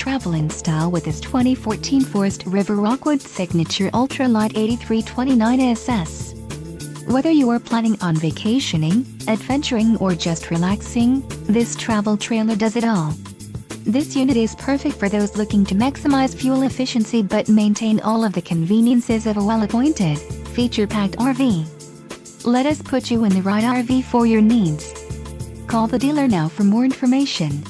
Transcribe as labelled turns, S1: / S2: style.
S1: travel in style with this 2014 Forest River Rockwood Signature Ultra Lite 8329 SS. Whether you are planning on vacationing, adventuring or just relaxing, this travel trailer does it all. This unit is perfect for those looking to maximize fuel efficiency but maintain all of the conveniences of a well-appointed, feature-packed RV. Let us put you in the right RV for your needs. Call the dealer now for more information.